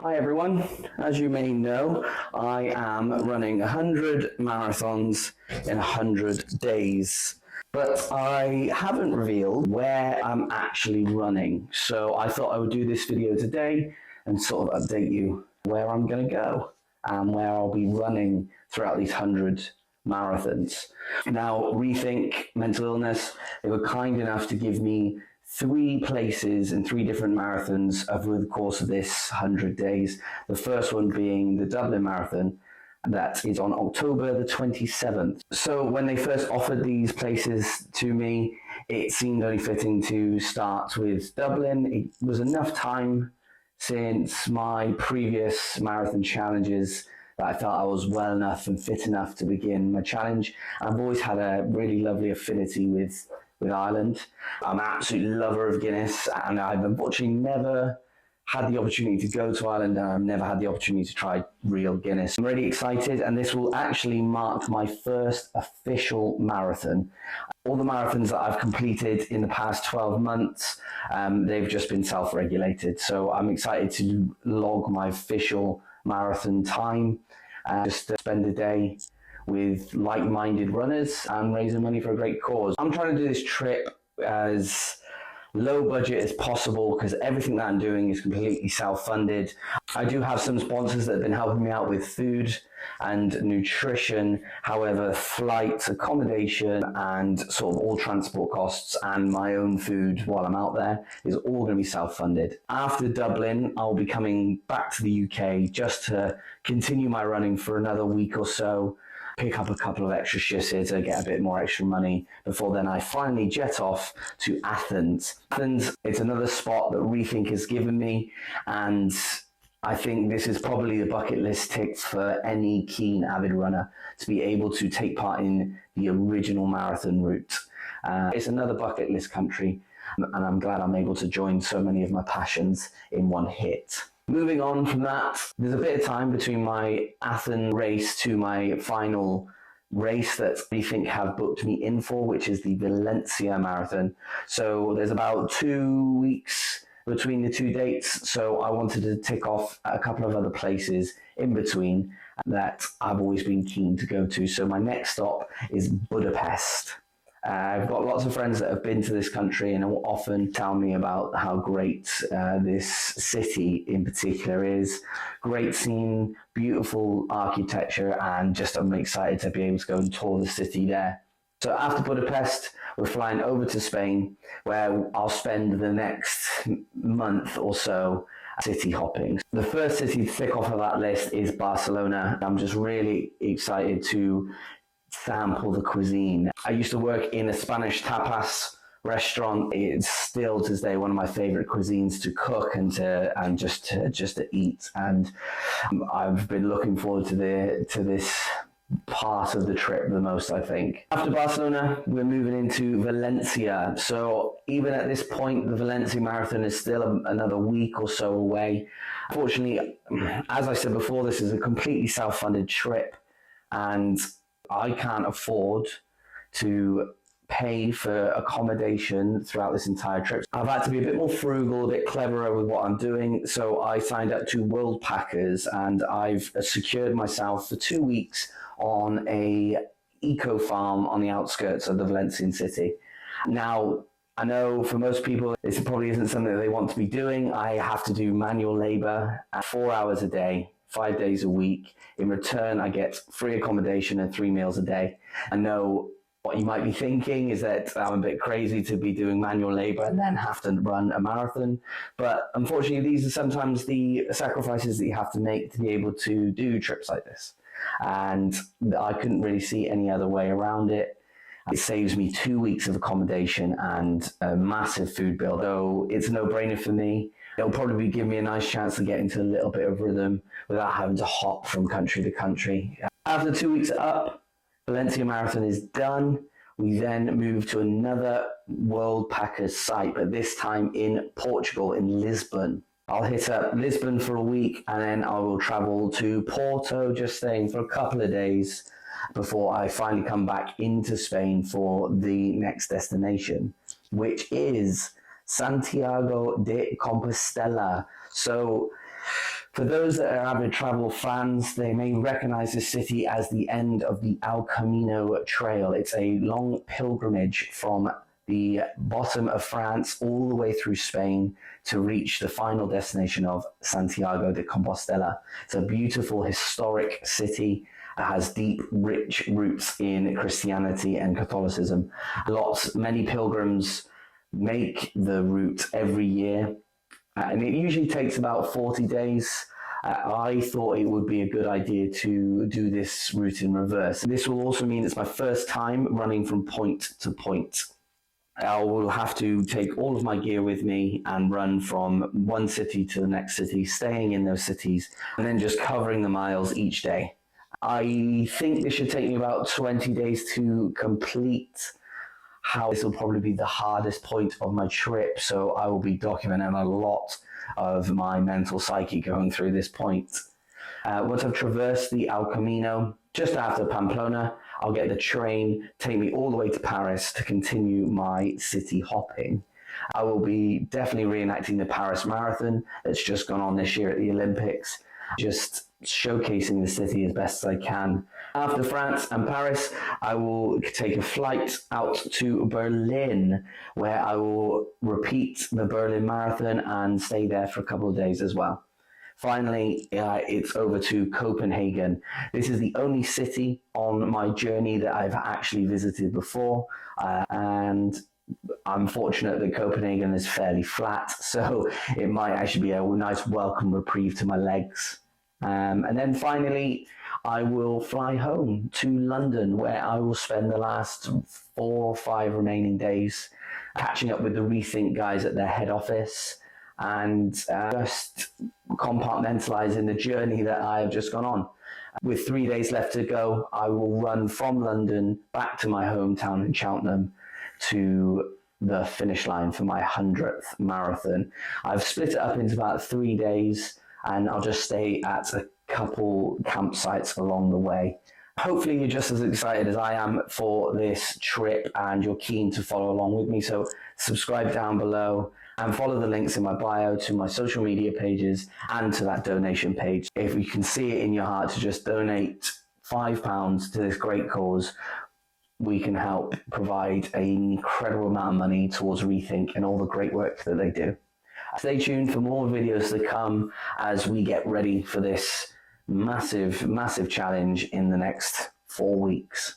Hi everyone, as you may know, I am running 100 marathons in 100 days, but I haven't revealed where I'm actually running. So I thought I would do this video today and sort of update you where I'm going to go and where I'll be running throughout these 100 marathons. Now, Rethink Mental Illness, they were kind enough to give me 3 places and 3 different marathons over the course of this 100 days. The first one being the Dublin Marathon, that is on October the 27th. So when they first offered these places to me, it seemed only fitting to start with Dublin. It was enough time since my previous marathon challenges that I felt I was well enough and fit enough to begin my challenge. I've always had a really lovely affinity with Ireland. I'm an absolute lover of Guinness, and I've unfortunately never had the opportunity to go to Ireland, and I've never had the opportunity to try real Guinness. I'm really excited, and this will actually mark my first official marathon. All the marathons that I've completed in the past 12 months, they've just been self-regulated. So I'm excited to log my official marathon time, just to spend a day with like-minded runners and raising money for a great cause. I'm trying to do this trip as low budget as possible because everything that I'm doing is completely self-funded. I do have some sponsors that have been helping me out with food and nutrition. However, flights, accommodation, and sort of all transport costs and my own food while I'm out there is all going to be self-funded. After Dublin, I'll be coming back to the UK just to continue my running for another week or so, pick up a couple of extra shifts here to get a bit more extra money before then I finally jet off to Athens. Athens, it's another spot that Rethink has given me, and I think this is probably the bucket list tick for any keen avid runner to be able to take part in the original marathon route. It's another bucket list country, and I'm glad I'm able to join so many of my passions in one hit. Moving on from that, there's a bit of time between my Athens race to my final race that Rethink have booked me in for, which is the Valencia Marathon. So there's about 2 weeks between the 2 dates, so I wanted to tick off a couple of other places in between that I've always been keen to go to. So my next stop is Budapest. I've got lots of friends that have been to this country and will often tell me about how great this city in particular is. Great scene, beautiful architecture, and just I'm excited to be able to go and tour the city there. So after Budapest, we're flying over to Spain, where I'll spend the next month or so city hopping. The first city to tick off of that list is Barcelona. I'm just really excited to sample the cuisine. I used to work in a Spanish tapas restaurant. It's still to this day one of my favorite cuisines to cook and just to eat. And I've been looking forward to this part of the trip the most, I think. After Barcelona, we're moving into Valencia. So even at this point, the Valencia Marathon is still another week or so away. Fortunately, as I said before, this is a completely self-funded trip, and I can't afford to pay for accommodation throughout this entire trip. I've had to be a bit more frugal, a bit cleverer with what I'm doing. So I signed up to World Packers, and I've secured myself for 2 weeks on a eco farm on the outskirts of the Valencian city. Now, I know for most people, this probably isn't something that they want to be doing. I have to do manual labor at 4 hours a day, 5 days a week. In return, I get free accommodation and 3 meals a day. I know what you might be thinking is that I'm a bit crazy to be doing manual labor and then have to run a marathon. But unfortunately, these are sometimes the sacrifices that you have to make to be able to do trips like this. And I couldn't really see any other way around it. It saves me 2 weeks of accommodation and a massive food bill. So it's a no-brainer for me. It'll probably give me a nice chance to get into a little bit of rhythm without having to hop from country to country. After 2 weeks up, Valencia Marathon is done. We then move to another World Packers site, but this time in Portugal, in Lisbon. I'll hit up Lisbon for a week, and then I will travel to Porto, just staying for a couple of days before I finally come back into Spain for the next destination, which is Santiago de Compostela. So For those that are avid travel fans, they may recognize this city as the end of the El Camino Trail. It's a long pilgrimage from the bottom of France all the way through Spain to reach the final destination of Santiago de Compostela. It's a beautiful historic city. It has deep, rich roots in Christianity and Catholicism. Many pilgrims make the route every year, and it usually takes about 40 days. I thought it would be a good idea to do this route in reverse. This will also mean it's my first time running from point to point. I will have to take all of my gear with me and run from one city to the next city, staying in those cities, and then just covering the miles each day. I think this should take me about 20 days to complete. This will probably be the hardest point of my trip, so I will be documenting a lot of my mental psyche going through this point. Once I've traversed the El Camino, just after Pamplona, I'll get the train, take me all the way to Paris to continue my city hopping. I will be definitely reenacting the Paris Marathon that's just gone on this year at the Olympics, just showcasing the city as best as I can. After France and Paris, I will take a flight out to Berlin, where I will repeat the Berlin Marathon and stay there for a couple of days as well. Finally, it's over to Copenhagen. This is the only city on my journey that I've actually visited before, and I'm fortunate that Copenhagen is fairly flat, so it might actually be a nice welcome reprieve to my legs. And then finally, I will fly home to London, where I will spend the last 4 or 5 remaining days catching up with the Rethink guys at their head office and just compartmentalizing the journey that I have just gone on. With 3 days left to go, I will run from London back to my hometown in Cheltenham to the finish line for my 100th marathon. I've split it up into about 3 days, and I'll just stay at a couple campsites along the way. Hopefully you're just as excited as I am for this trip and you're keen to follow along with me. So subscribe down below and follow the links in my bio to my social media pages and to that donation page. If you can see it in your heart to just donate £5 to this great cause, we can help provide an incredible amount of money towards Rethink and all the great work that they do. Stay tuned for more videos to come as we get ready for this massive challenge in the next 4 weeks.